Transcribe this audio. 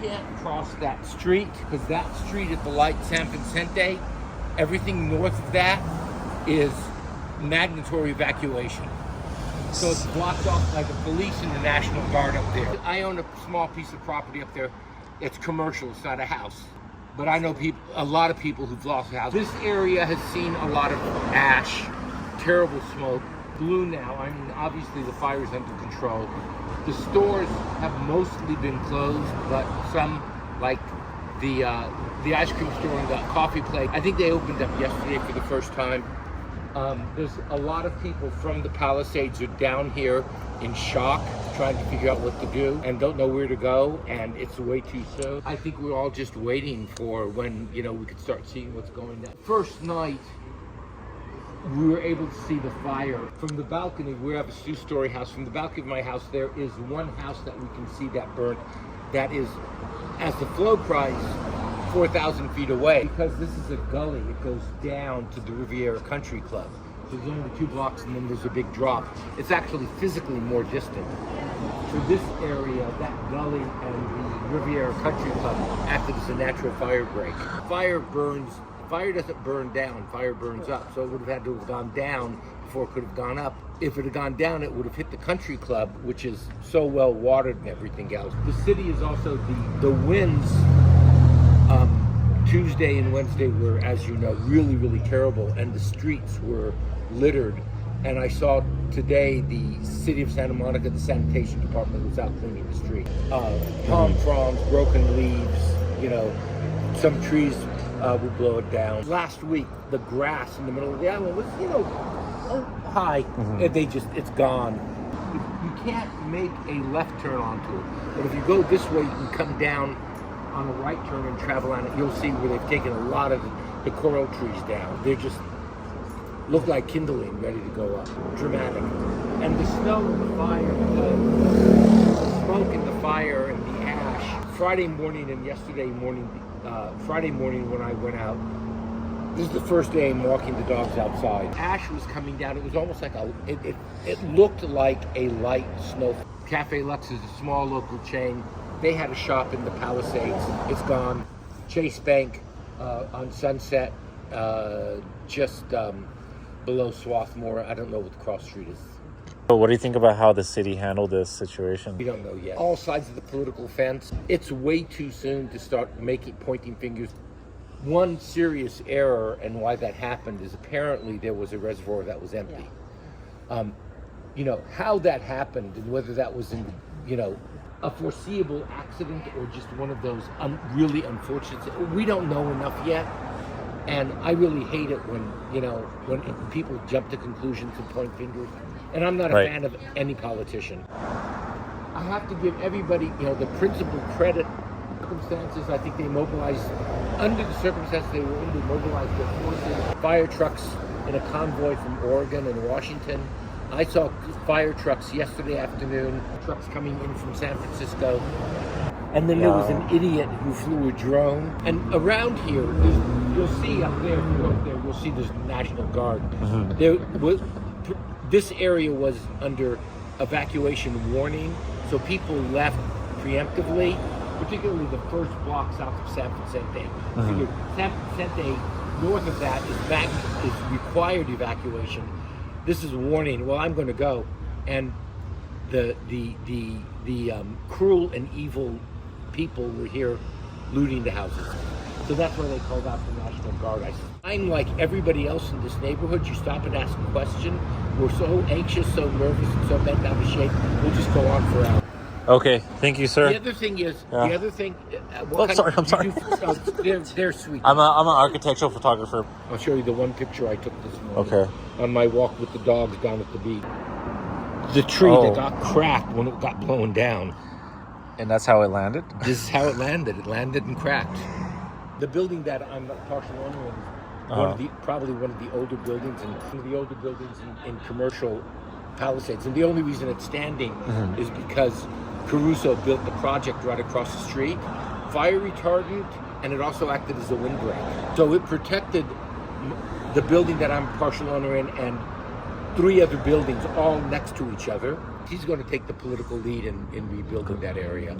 can't cross that street because that street at the light San Vicente, everything north of that is mandatory evacuation. So it's blocked off by the police and the National Guard up there. I own a small piece of property up there. It's commercial, it's not a house. But I know a lot of people who've lost houses. This area has seen a lot of ash, terrible smoke. Blue now, I mean, obviously the fire's under control. The stores have mostly been closed, but some, like the ice cream store and the coffee place, I think they opened up yesterday for the first time. There's a lot of people from the Palisades are down here in shock, trying to figure out what to do and don't know where to go, and it's way too soon. I think we're all just waiting for when, we could start seeing what's going on. First night, we were able to see the fire from the balcony. We have a two-story house. From the balcony of my house, there is one house that we can see that burnt. That is, as the flow price, 4,000 feet away. Because this is a gully, it goes down to the Riviera Country Club. So there's only 2 blocks and then there's a big drop. It's actually physically more distant. For this area, that gully and the Riviera Country Club acted as a natural fire break. Fire doesn't burn down, fire burns up. So it would have had to have gone down before it could have gone up. If it had gone down, it would have hit the country club, which is so well watered and everything else. The city is also the winds. Tuesday and Wednesday were, as you know, really, really terrible, and the streets were littered. And I saw today the city of Santa Monica, the sanitation department was out cleaning the street. Palm fronds, broken leaves, some trees would blow it down. Last week, the grass in the middle of the island was, high, and it's gone. You can't make a left turn onto it, but if you go this way, you can come down on a right turn and travel on it. You'll see where they've taken a lot of the coral trees down. They just look like kindling, ready to go up. Dramatic. And the snow and the fire, the smoke and the fire and the ash. Friday morning and yesterday morning, Friday morning when I went out, this is the first day I'm walking the dogs outside. Ash was coming down. It was almost like it looked like a light snow. Cafe Lux is a small local chain. They had a shop in the Palisades. It's gone. Chase Bank on Sunset, just below Swarthmore. I don't know what the cross street is. So what do you think about how the city handled this situation? We don't know yet. All sides of the political fence. It's way too soon to start pointing fingers. One serious error and why that happened is apparently there was a reservoir that was empty. Yeah. How that happened and whether that was in, a foreseeable accident or just one of those really unfortunate, we don't know enough yet. And I really hate it when people jump to conclusions and point fingers. And I'm not a fan of any politician. I have to give everybody, the principal credit. Circumstances, I think they mobilized, under the circumstances they were in, they mobilized their forces. Fire trucks in a convoy from Oregon and Washington. I saw fire trucks yesterday afternoon, trucks coming in from San Francisco. And then there was an idiot who flew a drone. And around here, you'll see up there, if you go up there, you'll see there's National Guard. This area was under evacuation warning, so people left preemptively, particularly the first block south of San Vicente. San Vicente, north of that, is required evacuation. This is a warning. Well, I'm going to go, and the cruel and evil people were here looting the houses. So that's why they called out the National Guard. I'm like everybody else in this neighborhood. You stop and ask a question. We're so anxious, so nervous, and so bent out of shape. We'll just go on forever. Okay, thank you, sir. The other thing is, I'm sorry. They're sweet. I'm an architectural photographer. I'll show you the one picture I took this morning. Okay. On my walk with the dogs down at the beach. The tree that got cracked when it got blown down. And that's how it landed? This is how it landed. It landed and cracked. The building that I'm a partial owner in, probably one of the older buildings in commercial Palisades. And the only reason it's standing is because Caruso built the project right across the street. Fire retardant, and it also acted as a windbreak. So it protected the building that I'm a partial owner in and 3 other buildings all next to each other. He's going to take the political lead in rebuilding that area.